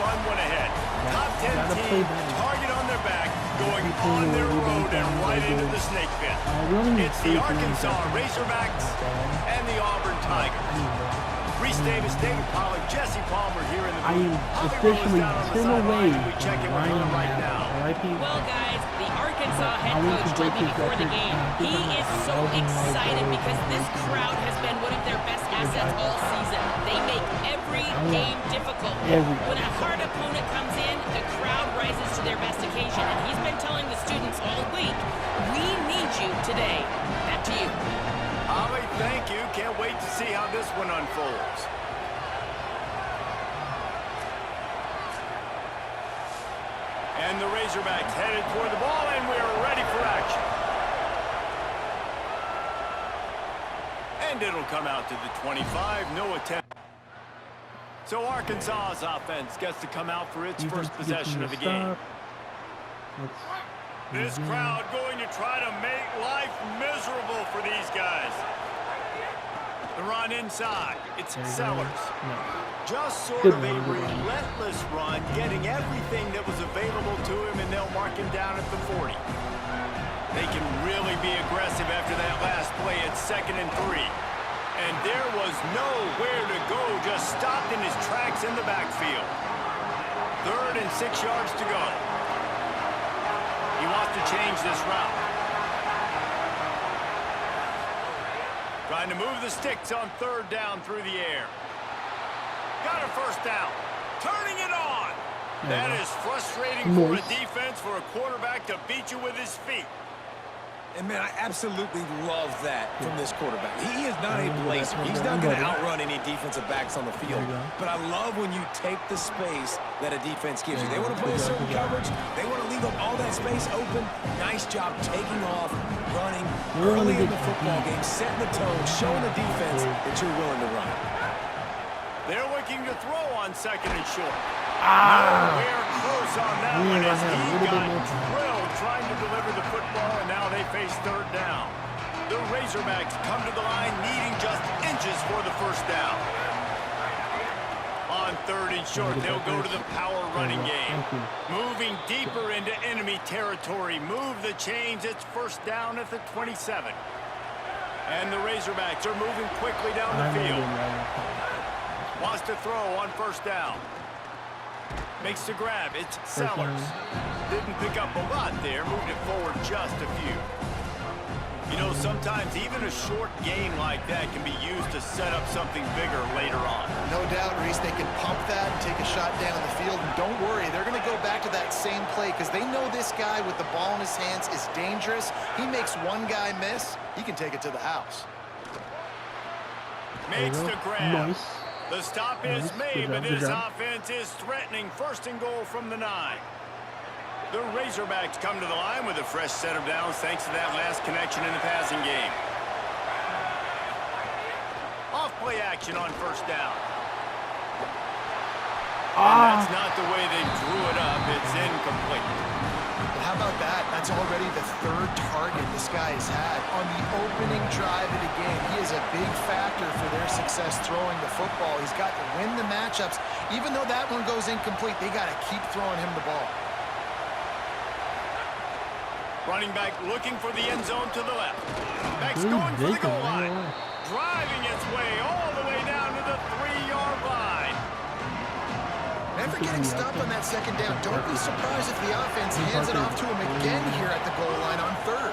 run one ahead. Top 10 team, target on their back, going on their road and right into the snake pit. It's the Arkansas Razorbacks and the Auburn Tigers. Reese Davis, David Pollard, Jesse Palmer here in the booth. I am officially 10 away from Ryan right now. Well, guys, the Arkansas head coach told me before the game he is so excited because this crowd has been one of their best assets all season. They make every game difficult. When a hard opponent comes in, the crowd rises to their best occasion, and he's been telling the students all week, we need you today. Back to you. Holly, thank you. Can't wait to see how this one unfolds. And the Razorbacks headed toward the ball, and we're ready for action. And it'll come out to the 25. No attempt. So Arkansas's offense gets to come out for its first possession of the game. This crowd going to try to make life miserable for these guys. The run inside. It's Sellers. Just sort of a relentless run, getting everything that was available to him, and they'll mark him down at the 40. They can really be aggressive after that last play at 2nd and 3. And there was nowhere to go, just stopped in his tracks in the backfield. 3rd and 6 yards to go. He wants to change this route. Trying to move the sticks on 3rd down through the air. Got a first down. Turning it on. That is frustrating for a defense, for a quarterback to beat you with his feet. And, man, I absolutely love that from this quarterback. He is not a blazer. He's not going to outrun any defensive backs on the field. But I love when you take the space that a defense gives you. They want to play a certain coverage. They want to leave up all that space open. Nice job taking off, running early in the football game, setting the tone, showing the defense that you're willing to run. They're looking to throw on 2nd and short. Nowhere close on that one as he got drilled trying to deliver the football, and now they face 3rd down. The Razorbacks come to the line needing just inches for the first down. On 3rd and short, they'll go to the power running game. Moving deeper into enemy territory. Move the chains. It's 1st down at the 27. And the Razorbacks are moving quickly down the field. Wants to throw on 1st down. Makes the grab. It's Sellers. Didn't pick up a lot there. Moved it forward just a few. You know, sometimes even a short gain like that can be used to set up something bigger later on. No doubt, Reese. They can pump that and take a shot down the field. And don't worry, they're going to go back to that same play because they know this guy with the ball in his hands is dangerous. He makes one guy miss, he can take it to the house. Makes the grab. The stop is made, but this offense is threatening. 1st and goal from the 9. The Razorbacks come to the line with a fresh set of downs thanks to that last connection in the passing game. Off play action on 1st down. And that's not the way they drew it up. It's incomplete. But how about that? That's already the 3rd target this guy has had on the opening drive of the game. He is a big factor for their success throwing the football. He's got to win the matchups. Even though that one goes incomplete, they got to keep throwing him the ball. Running back looking for the end zone to the left. Back's going for the goal line. Driving its way all the way down to the 3-yard line. Never getting stopped on that 2nd down. Don't be surprised if the offense hands it off to him again here at the goal line on 3rd.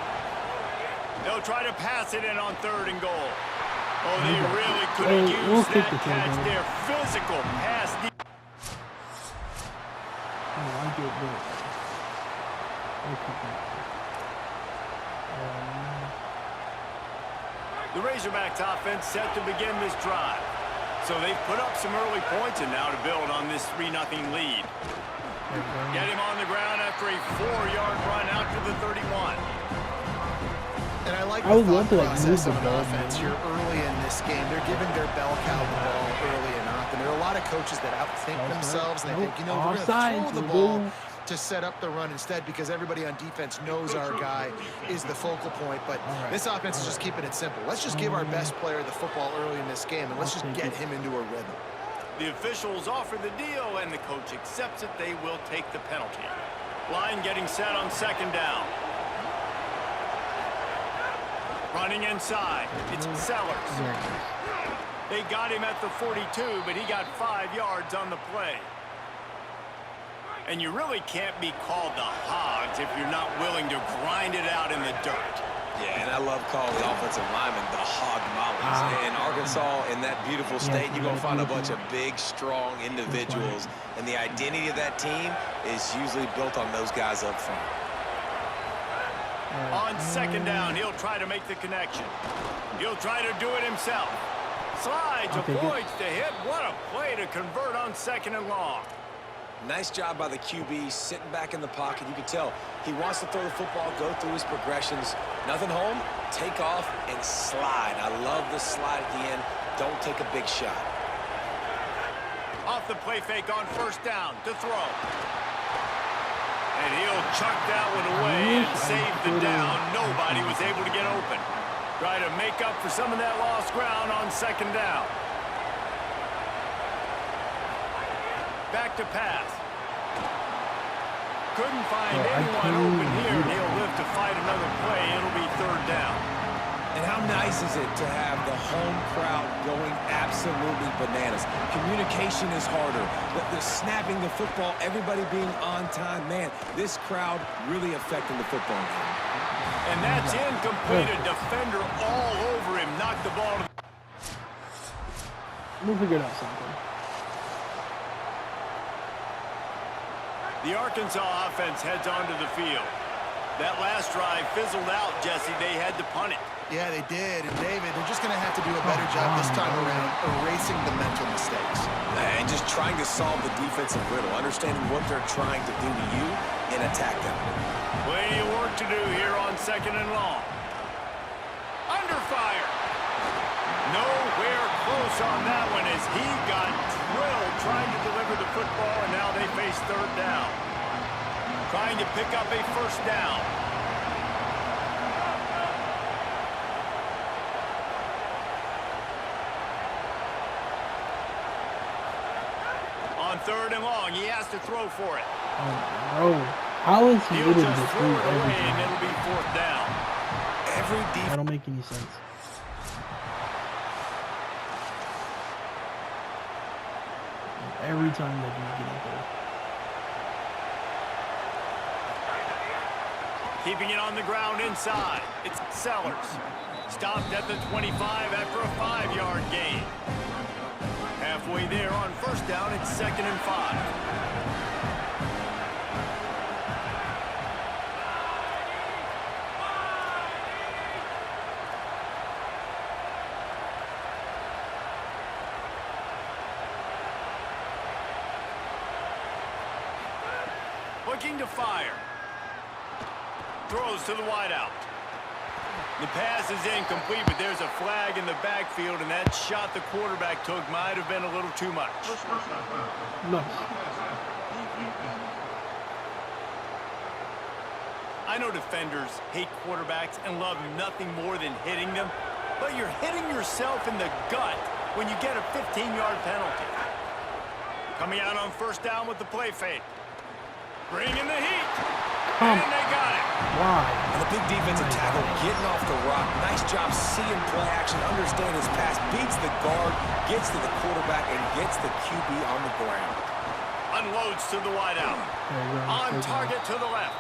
They'll try to pass it in on 3rd and goal. Oh, they really could have used that catch there. Physical pass. The Razorbacks offense set to begin this drive. So they've put up some early points and now to build on this 3-0 lead. Get him on the ground after a 4-yard run out to the 31. And I like the thought process of an offense here early in this game. They're giving their bell cow the ball early enough. And there are a lot of coaches that outthink themselves and they think, you know, we're going to throw the ball to set up the run instead because everybody on defense knows our guy is the focal point. But this offense is just keeping it simple. Let's just give our best player the football early in this game, and let's just get him into a rhythm. The officials offer the deal, and the coach accepts it. They will take the penalty. Line getting set on second down. Running inside. It's Sellers. They got him at the 42, but he got 5 yards on the play. And you really can't be called the Hogs if you're not willing to grind it out in the dirt. Yeah, and I love calling the offensive linemen the hog mollies. In Arkansas, in that beautiful state, you're going to find a bunch of big, strong individuals. And the identity of that team is usually built on those guys up front. On second down, he'll try to make the connection. He'll try to do it himself. Slides, avoids the hit. What a play to convert on second and long. Nice job by the QB, sitting back in the pocket. You can tell he wants to throw the football, go through his progressions. Nothing home, take off, and slide. I love the slide at the end. Don't take a big shot. Off the play fake on first down to throw. And he'll chuck that one away and save the down. Nobody was able to get open. Try to make up for some of that lost ground on second down. Back to pass. Couldn't find anyone open here, and he'll live to fight another play. It'll be third down. And how nice is it to have the home crowd going absolutely bananas? Communication is harder. The snapping the football, everybody being on time. Man, this crowd really affecting the football game. And that's incomplete. A defender all over him. Knocked the ball. We'll figure out something. The Arkansas offense heads onto the field. That last drive fizzled out, Jesse. They had to punt it. Yeah, they did. And, David, they're just going to have to do a better job this time around erasing the mental mistakes. And just trying to solve the defensive riddle, understanding what they're trying to do to you and attack them. Plenty of work to do here on second and long. Under fire. Nowhere close on that one as he got drilled trying to deliver the football, and now they face third down. Trying to pick up a first down. On third and long, he has to throw for it. Oh, how is he He'll able to just throw do it away, and everything? it'll be fourth down. That don't make any sense. Every time that you get up there. Keeping it on the ground inside. It's Sellers. Stopped at the 25 after a 5-yard gain. Halfway there on first down, it's second and 5. Looking to fire. Throws to the wideout. The pass is incomplete, but there's a flag in the backfield, and that shot the quarterback took might have been a little too much. No. I know defenders hate quarterbacks and love nothing more than hitting them, but you're hitting yourself in the gut when you get a 15-yard penalty. Coming out on first down with the play fake. Bringing the heat. And they got it. Why? And the big defensive tackle getting off the rock. Nice job seeing play action, understand his pass, beats the guard, gets to the quarterback, and gets the QB on the ground. Unloads to the wideout. On target to the left.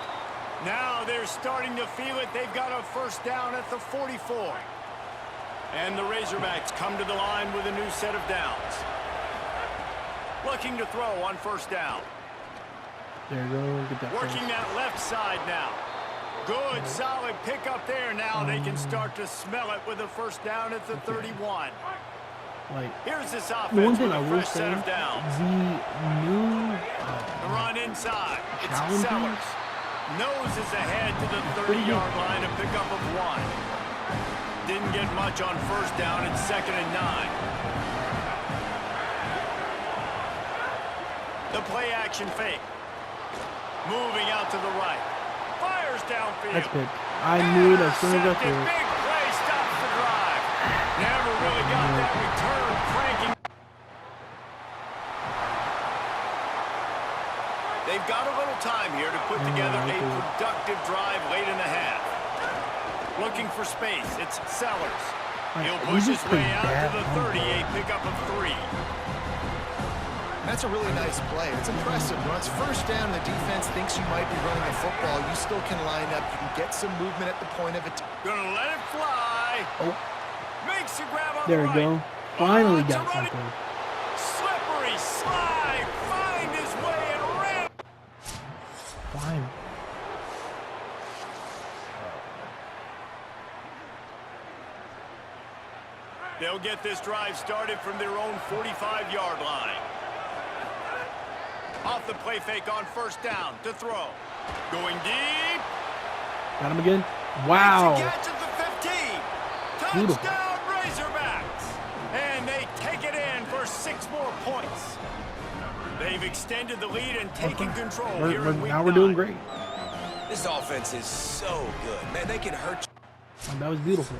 Now they're starting to feel it. They've got a first down at the 44. And the Razorbacks come to the line with a new set of downs. Looking to throw on first down. There you go. Get that Working that left side now. Good, solid pick up there. Now they can start to smell it with a first down at the 31. Like, Here's this the one offense thing with I a will fresh say, set of downs. the new The run inside. It's challenging Sellers. Nose is ahead to the 30-yard line, a pickup of 1. Didn't get much on first down. It's second and 9. The play action fake. Moving out to the right. Fires downfield. That's big. I knew it as soon as I threw it. Big play stops the drive. Never really got that return. Cranking. They've got a little time here to put together a productive drive late in the half. Looking for space. It's Sellers. He'll push his way out to the 30, a pickup of 3. That's a really nice play. It's impressive. When it's first down and the defense thinks you might be running the football, you still can line up. You can get some movement at the point of it. Gonna let it fly. Oh. Makes the grab on There the we go. Finally got something. Slippery slide. Find his way and ran. Fine. They'll get this drive started from their own 45-yard line. Off the play fake on first down to throw. Going deep. Got him again. Wow. Catch at the 15. Beautiful. Touchdown Razorbacks. And they take it in for 6 more points. They've extended the lead and taken control here in week 9. Now we're doing great. This offense is so good. Man, they can hurt you. And that was beautiful.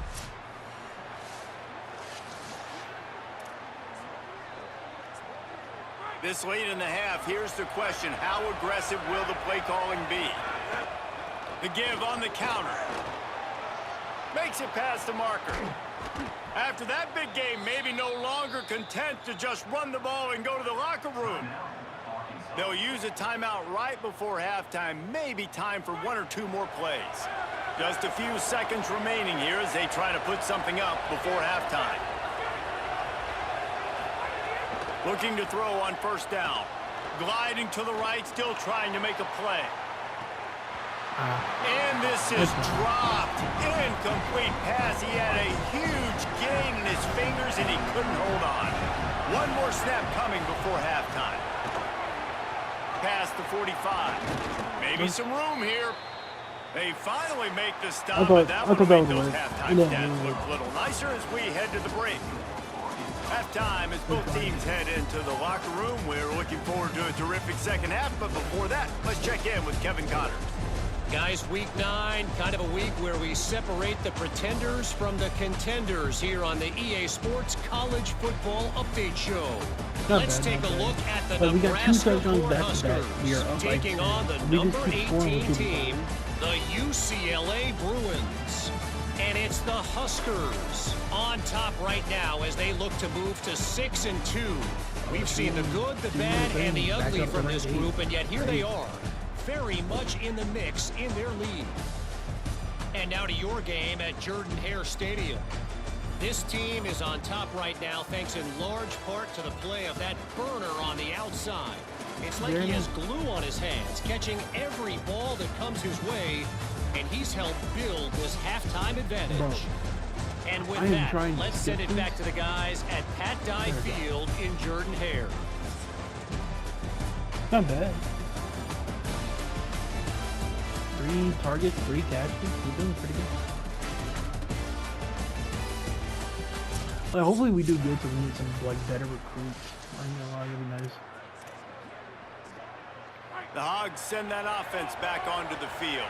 This late in the half, here's the question. How aggressive will the play calling be? The give on the counter. Makes it past the marker. After that big game, maybe no longer content to just run the ball and go to the locker room. They'll use a timeout right before halftime. Maybe time for 1 or 2 more plays. Just a few seconds remaining here as they try to put something up before halftime. Looking to throw on first down. Gliding to the right, still trying to make a play. And this is dropped. Incomplete pass. He had a huge gain in his fingers, and he couldn't hold on. One more snap coming before halftime. Past the 45. Maybe some room here. They finally make the stop, but that would make those halftime stats look a little nicer as we head to the break. Halftime as both teams head into the locker room. We're looking forward to a terrific second half, but before that, let's check in with Kevin Connors. Guys, week 9, kind of a week where we separate the pretenders from the contenders here on the EA Sports College Football Update Show. Let's take a look at the Nebraska Cornhuskers taking on the number 18 team, the UCLA Bruins. And it's the Huskers on top right now as they look to move to 6-2. We've seen the good, the bad, and the ugly from this group, and yet here they are, very much in the mix in their lead. And now to your game at Jordan-Hare Stadium. This team is on top right now thanks in large part to the play of that burner on the outside. It's like he has glue on his hands, catching every ball that comes his way, and he's helped build this halftime advantage. Bro, and with that, let's send it back to the guys at Pat Dye Field in Jordan-Hare. Not bad. 3 targets, 3 catches. He's doing pretty good. Well, hopefully we do good so we need some better recruits. I think that'll be nice. The Hogs send that offense back onto the field.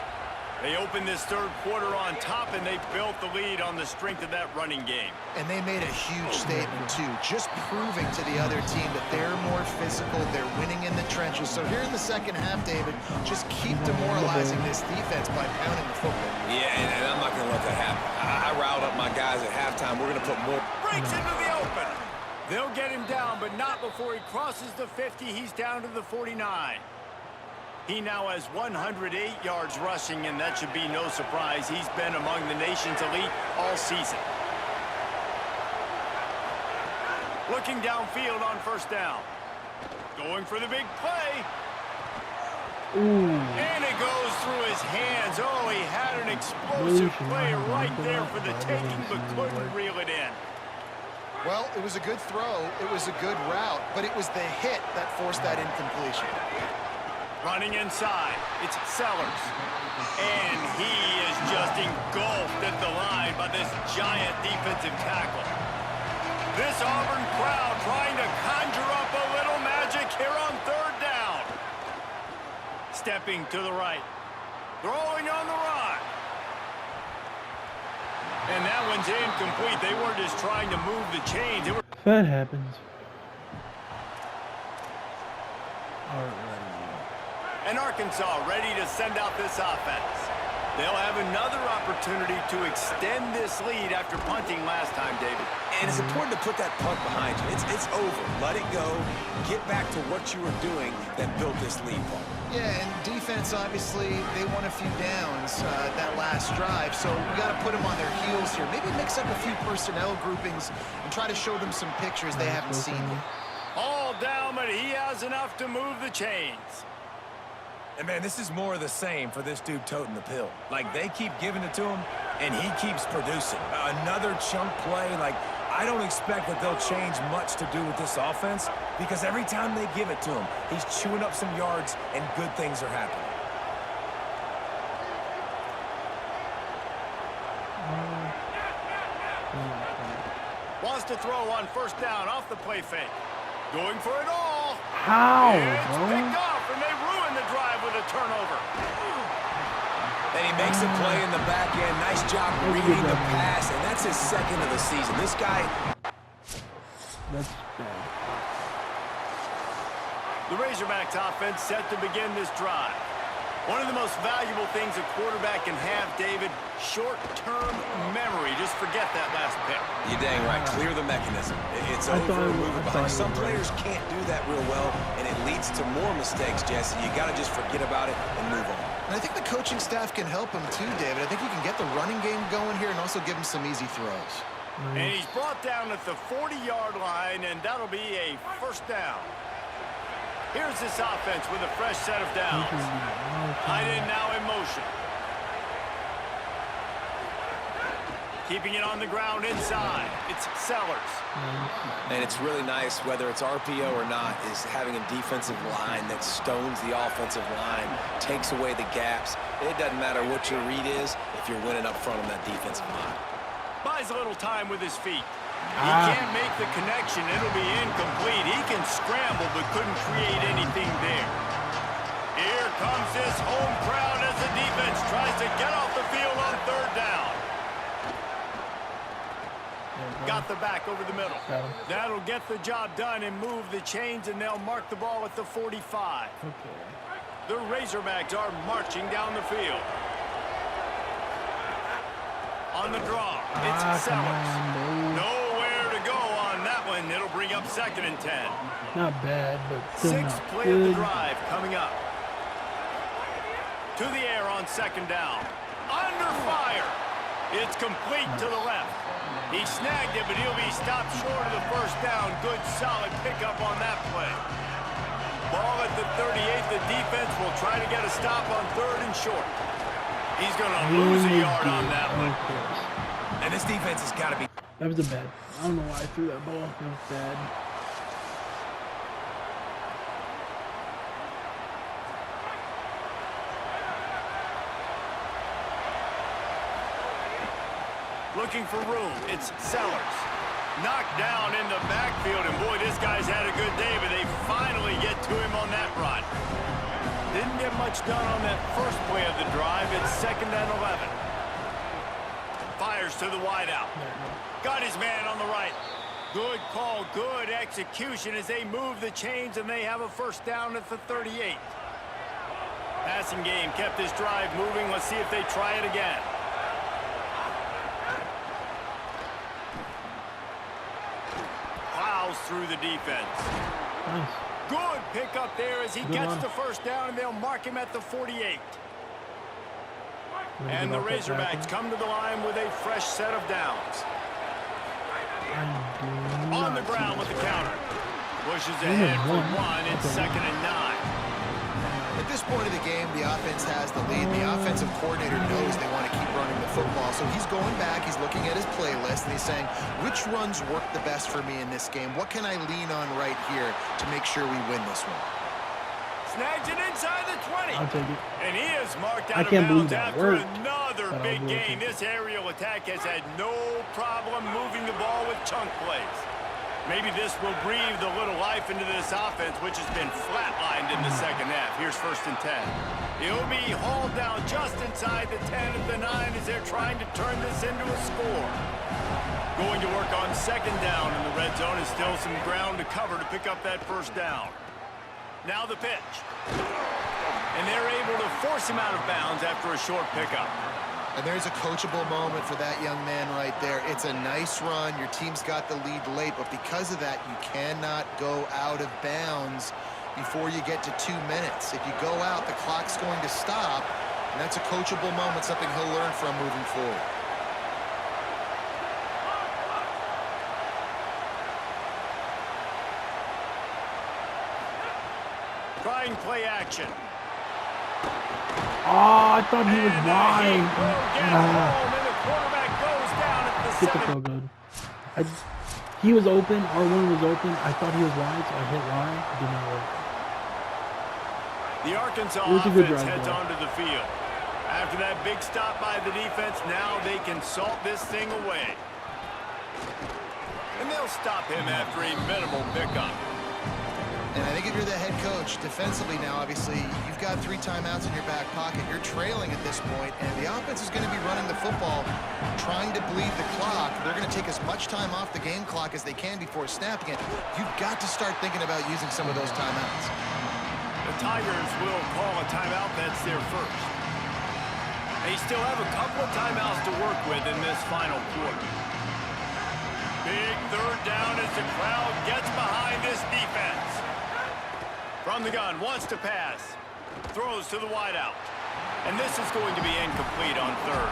They open this third quarter on top, and they built the lead on the strength of that running game. And they made a huge statement, too, just proving to the other team that they're more physical, they're winning in the trenches. So here in the second half, David, just keep demoralizing this defense by pounding the football. Yeah, and I'm not going to let that happen. I riled up my guys at halftime. We're going to put more. Breaks into the open. They'll get him down, but not before he crosses the 50. He's down to the 49. He now has 108 yards rushing, and that should be no surprise. He's been among the nation's elite all season. Looking downfield on first down. Going for the big play. Ooh. And it goes through his hands. Oh, he had an explosive play right there for the taking, but couldn't reel it in. Well, it was a good throw. It was a good route, but it was the hit that forced that incompletion. Running inside, it's Sellers. And he is just engulfed at the line by this giant defensive tackle. This Auburn crowd trying to conjure up a little magic here on third down. Stepping to the right. Throwing on the run. And that one's incomplete. They weren't just trying to move the chains. That happens. Alright. And Arkansas ready to send out this offense. They'll have another opportunity to extend this lead after punting last time, David. And it's important to put that punt behind you. It's over. Let it go. Get back to what you were doing that built this lead, Paul. Yeah, and defense, obviously, they won a few downs that last drive, so we got to put them on their heels here. Maybe mix up a few personnel groupings and try to show them some pictures they haven't seen yet. All down, but he has enough to move the chains. And, man, this is more of the same for this dude toting the pill. Like, they keep giving it to him, and he keeps producing. Another chunk play. Like, I don't expect that they'll change much to do with this offense because every time they give it to him, he's chewing up some yards, and good things are happening. Wants to throw on first down off the play fake. Going for it all. How, it's bro? picked off, and they ruin the drive with a turnover. And he makes a play in the back end. Nice job reading the pass, and that's his second of the season. This guy... That's bad. The Razorbacks offense set to begin this drive. One of the most valuable things a quarterback can have, David, short-term memory. Just forget that last pick. You're dang right. Clear the mechanism. It's over. Move it behind. Some players can't do that real well, and it leads to more mistakes, Jesse. You got to just forget about it and move on. And I think the coaching staff can help him too, David. I think you can get the running game going here and also give him some easy throws. And he's brought down at the 40-yard line, and that'll be a first down. Here's this offense with a fresh set of downs. Tight end now in motion. Keeping it on the ground inside. It's Sellers. And it's really nice, whether it's RPO or not, is having a defensive line that stones the offensive line, takes away the gaps. It doesn't matter what your read is if you're winning up front on that defensive line. Buys a little time with his feet. He can't make the connection. It'll be incomplete. He can scramble, but couldn't create anything there. Here comes this home crowd as the defense tries to get off the field on third down. Got the back over the middle. That'll get the job done and move the chains, and they'll mark the ball at the 45. The Razorbacks are marching down the field. On the draw, it's Sellers. Nowhere to go on that one. It'll bring up 2nd and 10. Not bad, but still Sixth not play good. of the drive coming up. To the air on 2nd down. Under fire. It's complete to the left. He snagged it, but he'll be stopped short of the first down. Good, solid pickup on that play. Ball at the 38. The defense will try to get a stop on 3rd and short. He's going to lose a yard on that one. And this defense has got to be... That was a bad. I don't know why I threw that ball. That was bad. Looking for room. It's Sellers. Knocked down in the backfield, and boy, this guy's had a good day, but they finally get to him on that run. Didn't get much done on that first play of the drive. It's 2nd and 11. Fires to the wideout. Got his man on the right. Good call, good execution as they move the chains, and they have a first down at the 38. Passing game kept this drive moving. Let's see if they try it again. Plows through the defense. Nice. Good pickup there as he gets the first down, and they'll mark him at the 48. And the Razorbacks come to the line with a fresh set of downs. On the ground with the counter. Pushes ahead for one. It's 2nd and 9. At this point of the game, the offense has the lead. The offensive coordinator knows they want to keep running the football. So he's going back, he's looking at his playlist, and he's saying, which runs work the best for me in this game? What can I lean on right here to make sure we win this one? Snags it inside the 20. I'll take it. And he is marked out I can't of believe bounds that after worked, another but big I'll do it. gain. This aerial attack has had no problem moving the ball with chunk plays. Maybe this will breathe a little life into this offense, which has been flatlined in the second half. Here's 1st and 10. He'll be hauled down just inside the 10 at the 9 as they're trying to turn this into a score. Going to work on 2nd down in the red zone. Is still some ground to cover to pick up that first down. Now the pitch. And they're able to force him out of bounds after a short pickup. And there's a coachable moment for that young man right there. It's a nice run. Your team's got the lead late, but because of that, you cannot go out of bounds before you get to 2 minutes. If you go out, the clock's going to stop, and that's a coachable moment, something he'll learn from moving forward. Trying play action. Oh, I thought he was wide. Get the throw good. He was open. R1 was open. I thought he was wide, so I hit wide. It did not work. The Arkansas offense heads onto the field. After that big stop by the defense, now they can salt this thing away. And they'll stop him after a minimal pickup. And I think if you're the head coach, defensively now, obviously, you've got 3 timeouts in your back pocket. You're trailing at this point, and the offense is going to be running the football, trying to bleed the clock. They're going to take as much time off the game clock as they can before snapping it. You've got to start thinking about using some of those timeouts. The Tigers will call a timeout. That's their first. They still have a couple of timeouts to work with in this final quarter. Big third down as the crowd gets behind this defense. From the gun, wants to pass. Throws to the wideout. And this is going to be incomplete on third.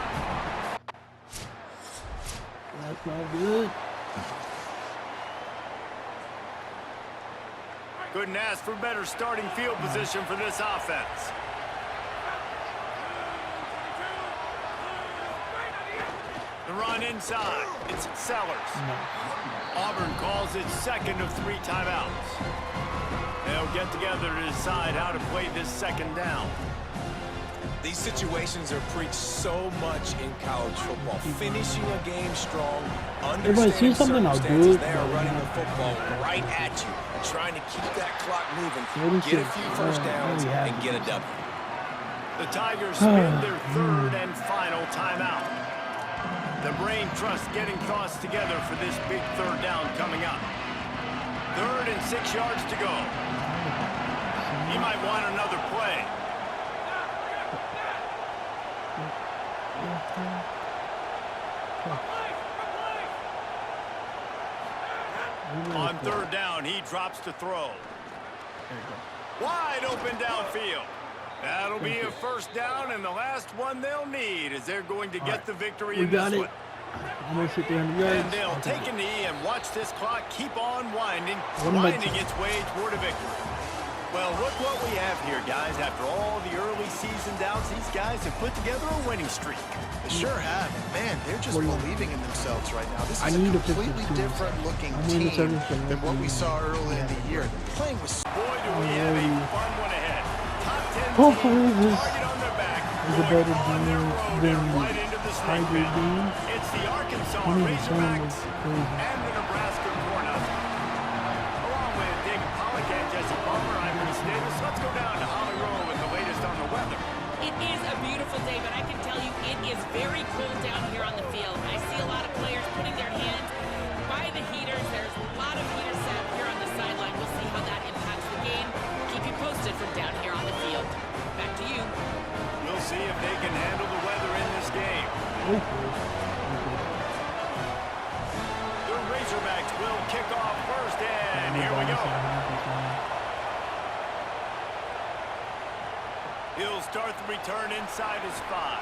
That's not good. Couldn't ask for better starting field position for this offense. The run inside. It's Sellers. No. Auburn calls it second of 3 timeouts. They'll get together to decide how to play this second down. These situations are preached so much in college football. Finishing a game strong, understanding circumstances, they are running the football right at you, trying to keep that clock moving, get a few first downs, and get a W. The Tigers spend their third and final timeout. The brain trust getting thoughts together for this big third down coming up. 3rd and 6 yards to go. He might want another play. On 3rd down, he drops to throw. Wide open downfield. That'll be a first down and the last one they'll need as they're going to get the victory in this one. Almost hit the 100 yards. And they'll take a knee and watch this clock keep on winding its way toward a victory. Well, look what we have here, guys. After all the early season downs, these guys have put together a winning streak. They sure have. Man, they're just believing in themselves right now. This is a completely different looking team than what we saw early in the year. They're playing with... Boy, do we have a fun one ahead. Top 10 hopefully teams, this target on their back, is a better on their road than and right into the snake Tiger pit. game. It's the Arkansas Razorbacks and the Nebraska Cornhuskers. Along with David Pollack and Jesse Palmer, I'm Bruce Davis. Let's go down to Holly Rowe with the latest on the weather. It is a beautiful day, but I can tell you it is very cold down here on the field. I see a lot of players putting their hands by the heaters. There's a lot of heaters set up here on the sideline. We'll see how that impacts the game. Keep you posted from down here on the field. Back to you. We'll see if they can handle the weather in this game. The Razorbacks will kick off first, and here we go. He'll start the return inside his 5.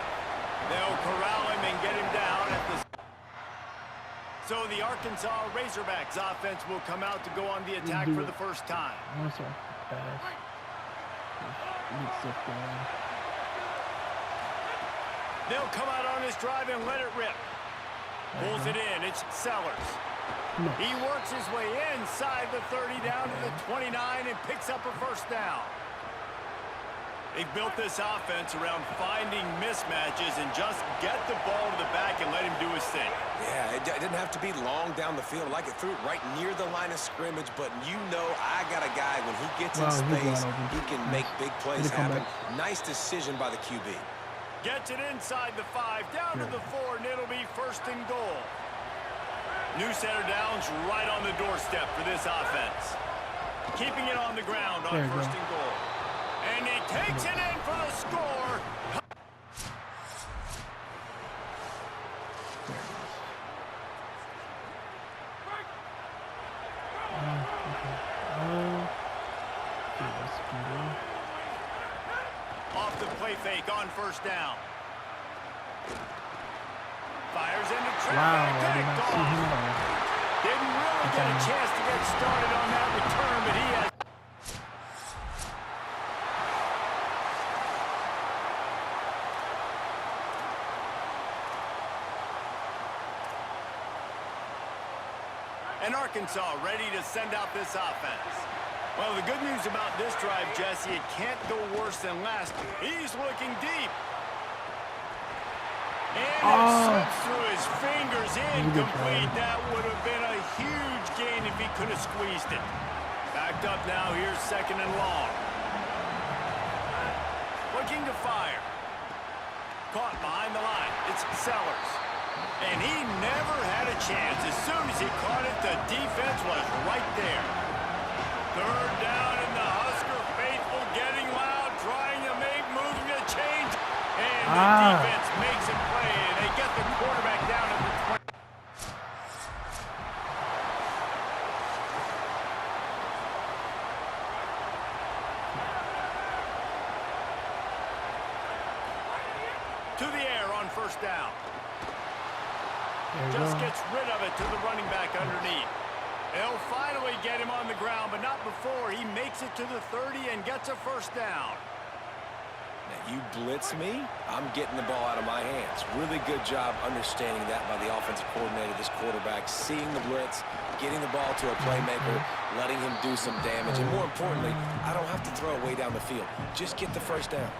They'll corral him and get him down at the... So the Arkansas Razorbacks offense will come out to go on the attack for the first time. They'll come out on this drive and let it rip. Pulls it in. It's Sellers. He works his way inside the 30 down to the 29 and picks up a first down. They built this offense around finding mismatches and just get the ball to the back and let him do his thing. Yeah, it didn't have to be long down the field. Like it threw it right near the line of scrimmage, but you know I got a guy, when he gets in space, he can make big plays happen. Nice decision by the QB. Gets it inside the 5, down to the 4, and it'll be first and goal. New center downs right on the doorstep for this offense. Keeping it on the ground on first and goal. And he takes it in for the score. Off the play fake on first down. Fires into traffic. Wow, I did not see him at all. Didn't really get a chance to get started on that return, but he has. And Arkansas ready to send out this offense. Well, the good news about this drive, Jesse, it can't go worse than last. He's looking deep. And it slips through his fingers, incomplete. That would have been a huge gain if he could have squeezed it. Backed up now, here's second and long. Looking to fire. Caught behind the line. It's Sellers. And he never had a chance. As soon as he caught it, the defense was right there. Third down, and the Husker faithful getting loud, trying to make moves to change. And the defense makes a play, and they get the quarterback down at the 20. To the air on first down. Just gets rid of it to the running back underneath. They'll finally get him on the ground, but not before he makes it to the 30 and gets a first down. Now, you blitz me, I'm getting the ball out of my hands. Really good job understanding that by the offensive coordinator, this quarterback, seeing the blitz, getting the ball to a playmaker, letting him do some damage. And more importantly, I don't have to throw it way down the field. Just get the first down.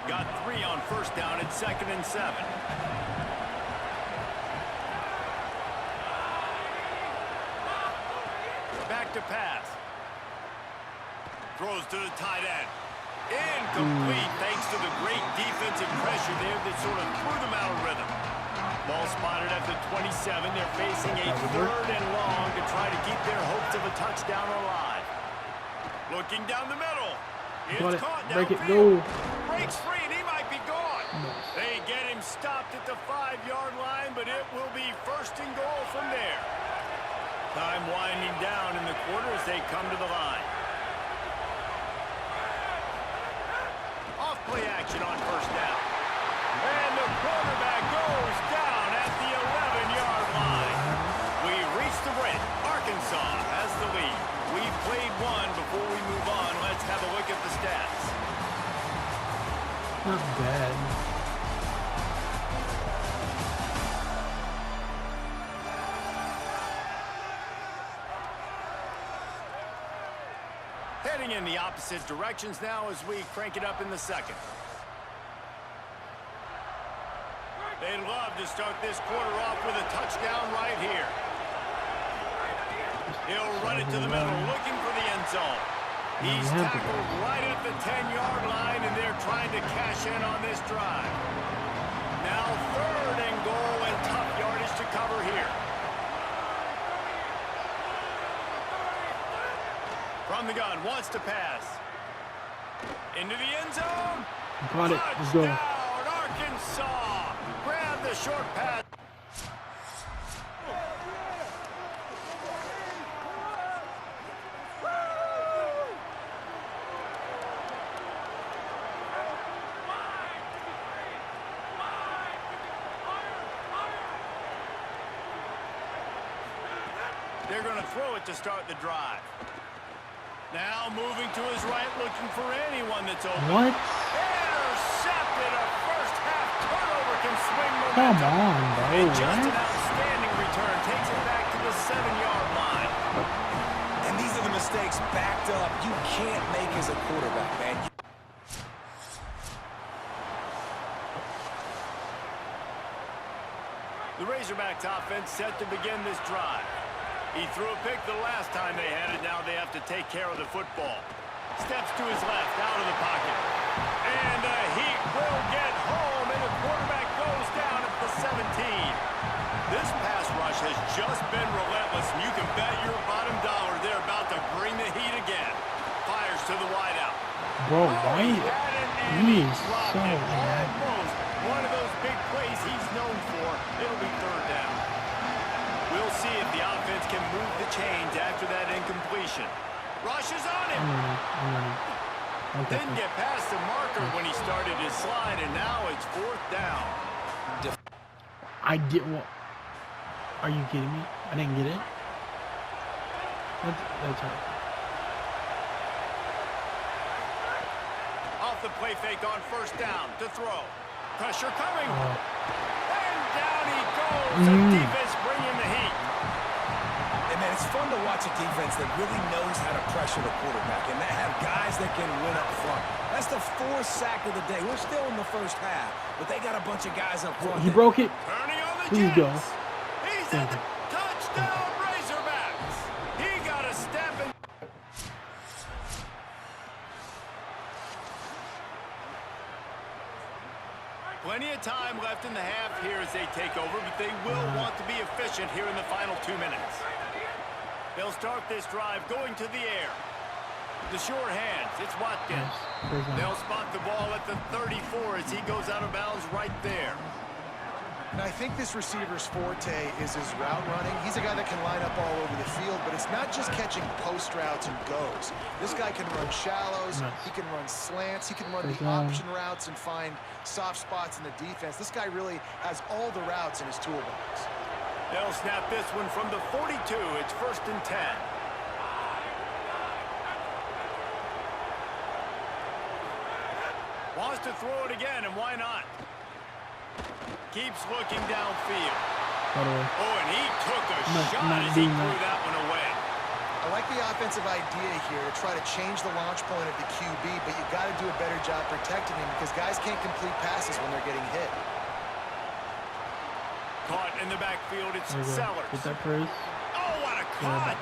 Got 3 on first down at 2nd and 7. Back to pass. Throws to the tight end. Incomplete thanks to the great defensive pressure there that sort of threw them out of rhythm. Ball spotted at the 27. They're facing a 3rd and long to try to keep their hopes of a touchdown alive. Looking down the middle. It's caught Break it, downfield. go. Breaks free and he might be gone. They get him stopped at the 5-yard line, but it will be 1st and goal from there. Time winding down in the quarter as they come to the line. Off play action on first down. And the quarterback goes down at the 11-yard line. We reach the break. Arkansas has the lead. We've played one. Before we move on, let's have a look at the stats. Not bad. Heading in the opposite directions now as we crank it up in the second. They'd love to start this quarter off with a touchdown right here. He'll run it to the middle, looking for the end zone. He's tackled right at the 10-yard line, and they're trying to cash in on this drive. Now 3rd and goal, and tough yardage to cover here. From the gun, wants to pass. Into the end zone. Got it. Let's go. Touchdown, Arkansas. Grab the short pass. They're going to throw it to start the drive. Now moving to his right, looking for anyone that's open. What? Intercepted. A first-half turnover can swing momentum. Come on, bro. And just an outstanding return. Takes it back to the 7-yard line. And these are the mistakes backed up you can't make as a quarterback, man. The Razorbacks offense set to begin this drive. He threw a pick the last time they had it. Now they have to take care of the football. Steps to his left, out of the pocket. And the Heat will get home, and the quarterback goes down at the 17. This pass rush has just been relentless, and you can bet your bottom dollar they're about to bring the heat again. Fires to the wideout. Bro, why? He is so mad. One of those big plays he's known for. It'll be third down. We'll see if the offense can move the chains after that incompletion. Rushes on him. I'm running. Okay. Didn't get past the marker when he started his slide, and now it's fourth down. I did what? Are you kidding me? I didn't get it. That's right. Off the play fake on first down to throw. Pressure coming. And down he goes. The defense bringing the heat. And man, it's fun to watch a defense that really knows how to pressure the quarterback and that have guys that can win up front. That's the fourth sack of the day. We're still in the first half, but they got a bunch of guys up front. He broke it. Turning on the Please Jets. go. He's at the touchdown Razorbacks. He got a step in. Plenty of time left in the half here as they take over, but they will want to be efficient here in the final 2 minutes. They'll start this drive going to the air. The sure hands, it's Watkins. They'll spot the ball at the 34 as he goes out of bounds right there. And I think this receiver's forte is his route running. He's a guy that can line up all over the field, but it's not just catching post routes and goes. This guy can run shallows, he can run slants, he can run the option routes and find soft spots in the defense. This guy really has all the routes in his toolbox. They'll snap this one from the 42. It's 1st and 10. Wants to throw it again, and why not? Keeps looking downfield. Oh, and he took a shot as he threw that one away. I like the offensive idea here to try to change the launch point of the QB, but you got to do a better job protecting him because guys can't complete passes when they're getting hit. Caught in the backfield, it's Sellers. Get that praise. Oh, what a cut!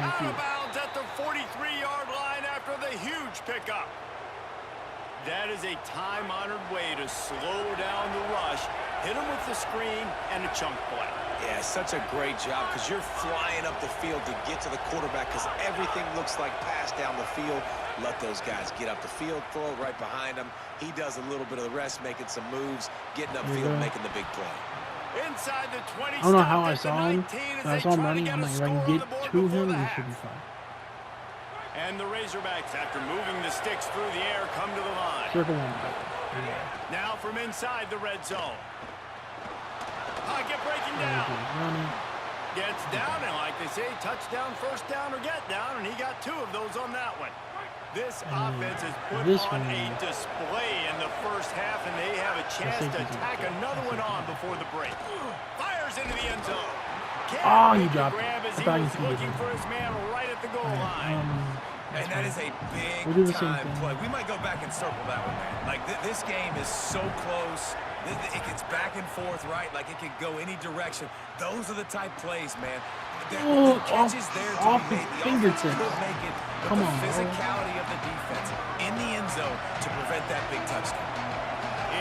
Out you. of bounds at the 43-yard line after the huge pickup. That is a time-honored way to slow down the rush, hit him with the screen, and a chunk play. Yeah, such a great job because you're flying up the field to get to the quarterback because everything looks like pass down the field. Let those guys get up the field, throw it right behind him. He does a little bit of the rest, making some moves, getting upfield, making the big play. Inside the 20. I don't know how I saw him. When I saw him running, I'm like, if I can get to him, he should be fine. And the Razorbacks, after moving the sticks through the air, come to the line. Circle one. Now from inside the red zone. Pocket breaking down. Gets down, and like they say, touchdown, first down, or get down, and he got 2 of those on that one. This offense has put on a display in the first half, and they have a chance to tack another one on before the break. Fires into the end zone. He dropped it. As he was looking for his man right at the goal line. And that is a big time play. We might go back and circle that one, man. Like, this game is so close. It gets back and forth, right? Like, it could go any direction. Those are the type plays, man. The catches there to be made. The offense could make it. But the physicality of the defense in the end zone to prevent that big touchdown.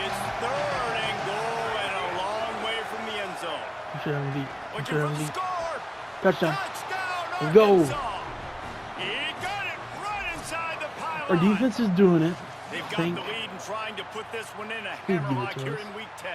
It's 3rd and goal and a long way from the end zone. Looking for the score. Touchdown. Let's go. He got it right inside the pile. Our defense is doing it. They've got the lead and trying to put this one in a hammerlock here in week 10.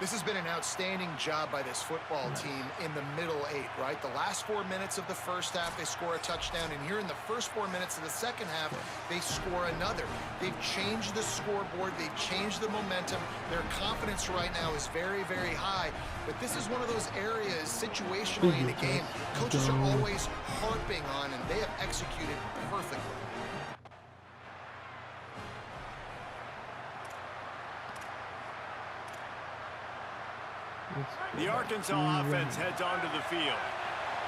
This has been an outstanding job by this football team in the middle 8, right? The last 4 minutes of the first half, they score a touchdown, and here in the first 4 minutes of the second half, they score another. They've changed the scoreboard. They've changed the momentum. Their confidence right now is very, very high, but this is one of those areas situationally in the game coaches are always harping on, and they have executed perfectly. The Arkansas offense heads onto the field.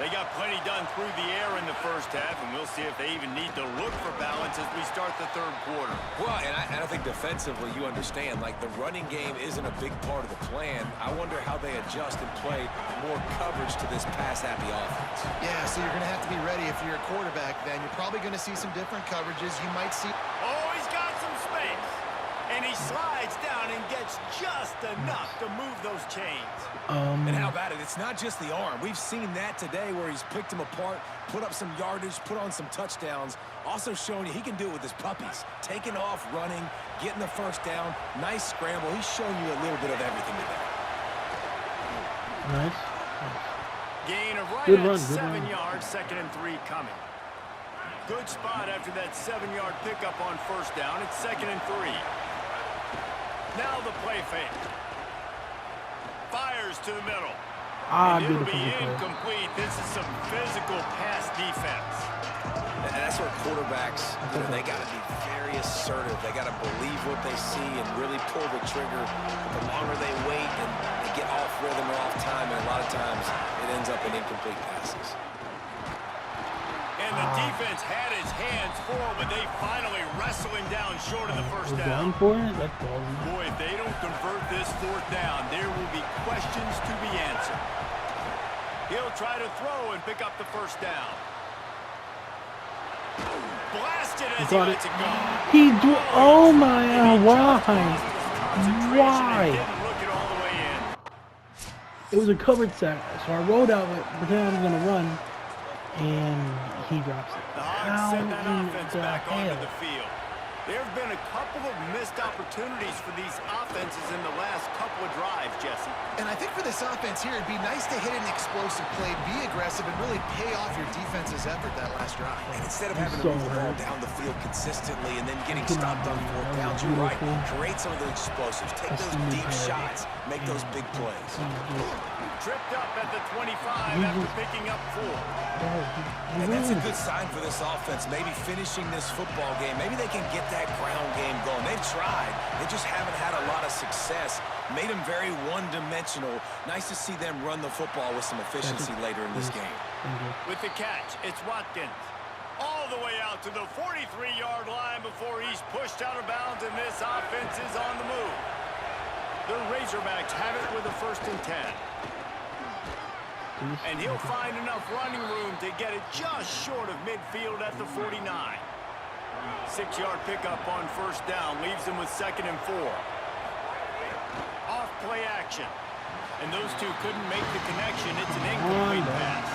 They got plenty done through the air in the first half, and we'll see if they even need to look for balance as we start the 3rd quarter. Well, and I think defensively, you understand, like the running game isn't a big part of the plan. I wonder how they adjust and play more coverage to this pass-happy offense. Yeah, so you're going to have to be ready if you're a quarterback then. You're probably going to see some different coverages. You might see... Oh, he's got some space. And he slides down and gets just enough to move those chains. And how about it? It's not just the arm. We've seen that today where he's picked them apart, put up some yardage, put on some touchdowns. Also showing you he can do it with his puppies. Taking off, running, getting the first down. Nice scramble. He's shown you a little bit of everything today. Nice. Gain of right at 7 yards, 2nd and 3 coming. Good spot after that 7-yard pickup on first down. It's 2nd and 3. Now the play fake. Fires to the middle. And it'll be incomplete. This is some physical pass defense. And that's where quarterbacks, they got to be very assertive. They got to believe what they see and really pull the trigger. But the longer they wait and they get off rhythm or off time, and a lot of times it ends up in incomplete passes. And the defense had his hands full, but they finally wrestle him down short of the first down. Boy, if they don't convert this 4th down, there will be questions to be answered. He'll try to throw and pick up the first down. Blasted as he lets it go. Oh my, why? Why? Didn't look it all the way in. It was a covered sack, so I rolled out pretending I was going to run, and he drops it. The Hawks send that offense back onto the field. There have been a couple of missed opportunities for these offenses in the last couple of drives, Jesse. And I think for this offense here, it'd be nice to hit an explosive play, be aggressive, and really pay off your defense's effort that last drive. And instead of having to move the ball down the field consistently and then getting stopped on 4th down, you're right. Create some of those explosives. Take those deep shots. Make those big plays. Tripped up at the 25 after picking up 4. And that's a good sign for this offense. Maybe finishing this football game. Maybe they can get that ground game going. They've tried. They just haven't had a lot of success. Made them very one-dimensional. Nice to see them run the football with some efficiency later in this game. With the catch, it's Watkins. All the way out to the 43-yard line before he's pushed out of bounds, and this offense is on the move. The Razorbacks have it with a 1st and 10. And he'll find enough running room to get it just short of midfield at the 49. 6-yard pickup on first down leaves him with 2nd and 4. Off play action. And those two couldn't make the connection. It's an incomplete pass.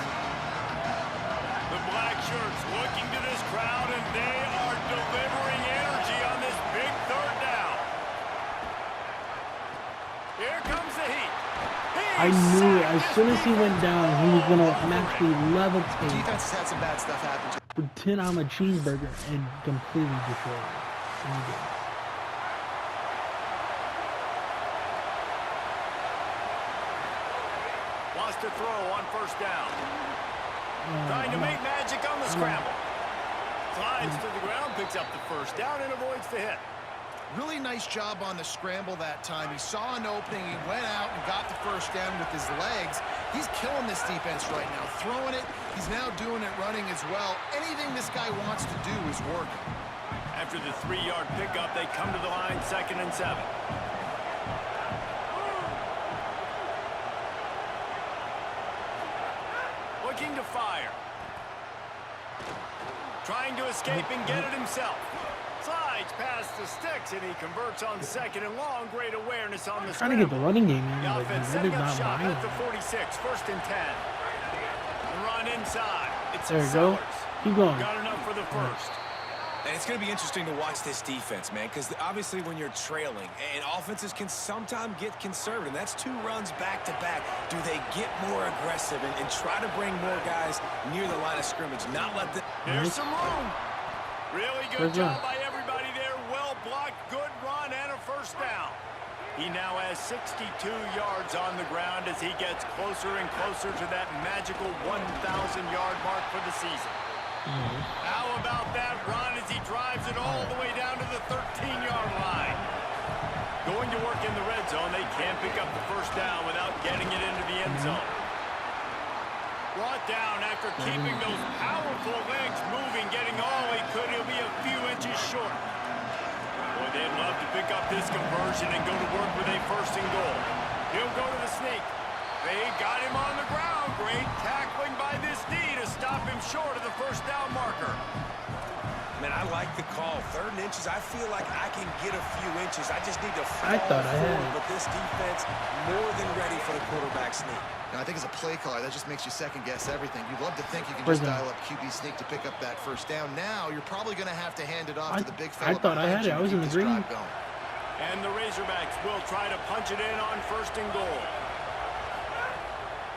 The black shirts looking to this crowd, and they are delivering energy on this big 3rd down. Here comes the heat. I knew it. As soon as he went down, he was going to naturally levitate. Defense has had some bad stuff happen. Pretend I'm a cheeseburger and completely destroy it. Wants to throw on first down. Trying to make magic on the scramble. Slides to the ground, picks up the first down, and avoids the hit. Really nice job on the scramble that time. He saw an opening, he went out and got the first down with his legs. He's killing this defense right now, throwing it. He's now doing it running as well. Anything this guy wants to do is working. After the 3-yard pickup, they come to the line, 2nd and 7. Looking to fire. Trying to escape and get it himself. Slides past the sticks, and he converts on 2nd and long. Great awareness on the scramble. Trying to get the running game in, The but offense he setting did up not shop buy at it. the 46, 1st and 10. The run inside. It's There you Sellers. go. Keep going. Got enough for the first. And it's going to be interesting to watch this defense, man, because obviously when you're trailing, and offenses can sometimes get conservative. That's 2 runs back-to-back. Do they get more aggressive and try to bring more guys near the line of scrimmage, not let them... There's some room. Really good job by everybody there. Well blocked, good run, and a first down. He now has 62 yards on the ground as he gets closer and closer to that magical 1,000-yard mark for the season. How about that run as he drives it all the way down to the 13-yard line? Going to work in the red zone, they can't pick up the first down without getting it into the end zone. Brought down after keeping those powerful legs moving, getting all he could. He'll be a few inches short. Boy, they'd love to pick up this conversion and go to work with a 1st and goal. He'll go to the sneak. They got him on the ground. Great tackling by this D to stop him short of the first down marker. Man, I like the call. 3rd and inches, I feel like I can get a few inches. I just need to I thought I had it. But this defense, more than ready for the quarterback sneak. Now, I think as a play caller, that just makes you second-guess everything. You'd love to think you can just dial up QB sneak to pick up that first down. Now, you're probably going to have to hand it off to the big fella. I thought I had it. I was in the green. And the Razorbacks will try to punch it in on 1st and goal.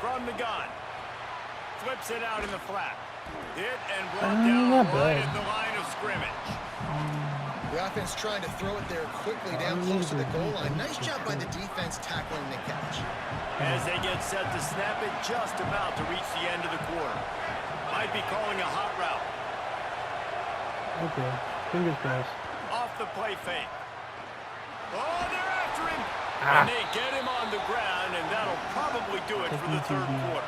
From the gun. Flips it out in the flat. Hit and brought down right at the line of scrimmage. The offense trying to throw it there quickly down close to the goal line. Nice job by the defense tackling the catch. As they get set to snap it, just about to reach the end of the quarter. Might be calling a hot route. Okay, fingers crossed. Off the play fake. Oh, they're after him. And they get him on the ground, and that'll probably do it for the 3rd quarter.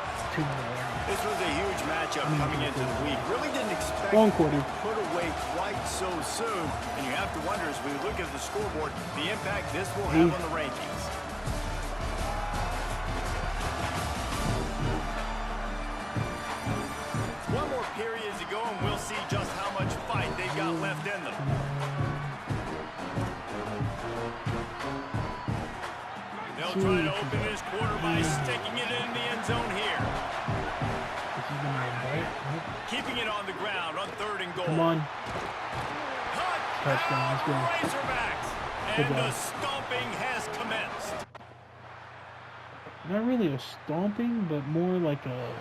This was a huge matchup coming into the week. Really didn't expect to put away quite so soon. And you have to wonder, as we look at the scoreboard, the impact this will have on the rankings. One more period to go, and we'll see just how much fight they've got left in them. They'll try to open this quarter by sticking it in the end zone here. Keeping it on the ground on 3rd and goal. Come on. Touchdown. Let's go. Razorbacks. And the stomping has commenced. Not really a stomping, but more like a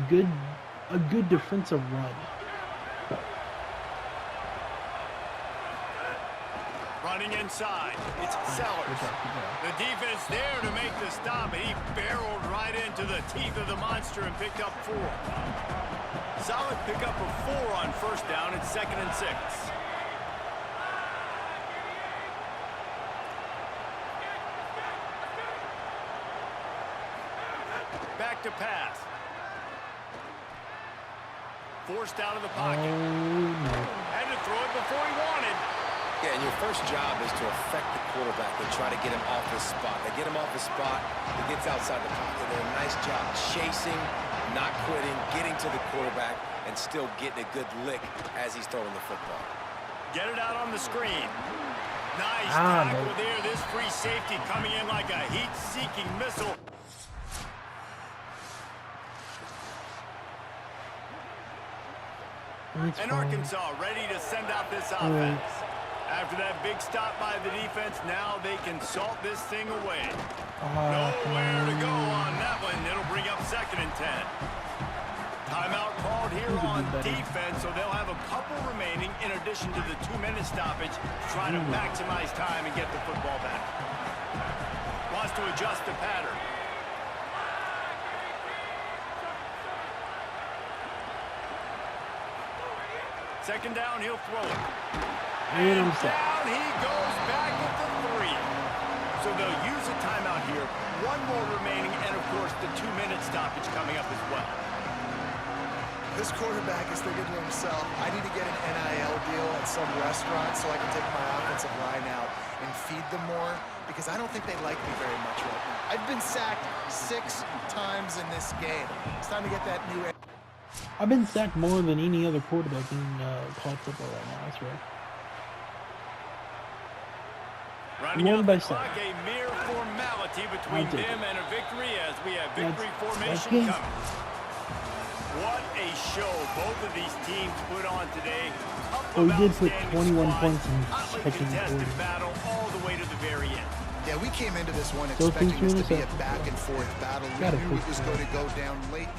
good defensive run. Running inside, it's Sellers. The defense there to make the stop, and he barreled right into the teeth of the monster and picked up 4. Solid pickup of 4 on 1st down and 2nd and 6. Back to pass. Forced out of the pocket. Had to throw it before he wanted. Yeah, and your first job is to affect the quarterback and try to get him off his spot. They get him off his spot, he gets outside the pocket. They do a nice job chasing, not quitting, getting to the quarterback, and still getting a good lick as he's throwing the football. Get it out on the screen. Nice tackle there. This free safety coming in like a heat-seeking missile. And Arkansas ready to send out this offense. After that big stop by the defense, now they can salt this thing away. Nowhere to go on that one. It'll bring up 2nd and 10. Timeout called here on defense, so they'll have a couple remaining in addition to the 2-minute stoppage to try to maximize time and get the football back. Wants to adjust the pattern. Second down, he'll throw it. And down he goes back at the 3. So they'll use a timeout here. 1 more remaining, and of course the 2-minute stoppage coming up as well. This quarterback is thinking to himself, I need to get an NIL deal at some restaurant so I can take my offensive line out and feed them more, because I don't think they like me very much right now. I've been sacked 6 times in this game. It's time to get that new... I've been sacked more than any other quarterback in college football right now, that's right. Running out the clock, a mere formality between them and a victory as we have victory formation coming. What a show both of these teams put on today. We did put 21 points in second quarter. Battle all the way to the very end. Yeah, we came into this one expecting this to be a back-and-forth battle. We knew it was going to go down late.